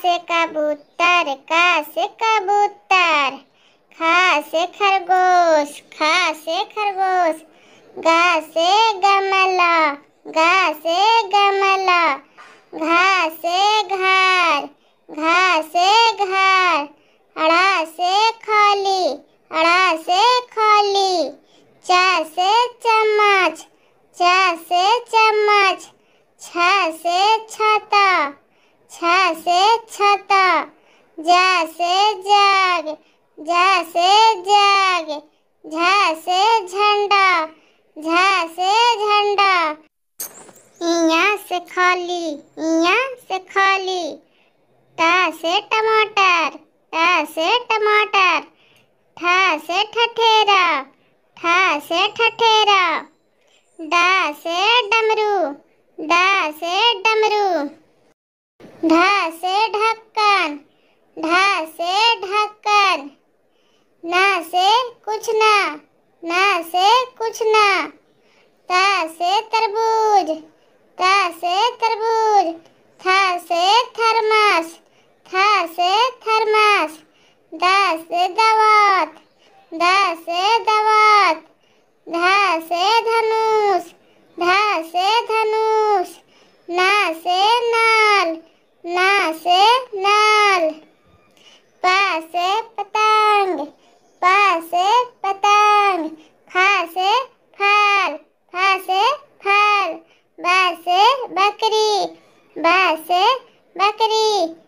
से कबूतर, का से कबूतर। खा से खरगोश, खा से खरगोश। गा से गमला, गा से गमला। घा से घर, घा से घर। अड़ा से खाली, अड़ा से खाली। चा से चम्मच, चा से चम्मच। छा से छाता, छा से छाता। जा से जाग, जा से जाग। झा से झंडा, झा से झंडा। इया से खाली, इया से खाली। टा से टमाटर, टा से टमाटर। ठा से ठठेरा, ठा से ठठेरा। डा से डमरू, डा से डमरू। ढा से ढक्कन, ढा से ढक्कन। ना से कुछ ना, ना से कुछ ना। ता से तरबूज, ता से तरबूज। था से थर्मस, था से थर्मस। दा से दावत, दा से दावत। धा से धनुष, धा से धनुष। ना से नाल, ना से नाल। पा से पतंग, पा से पतंग। फा से फल, फा से फल। बा से बकरी, बा से बकरी।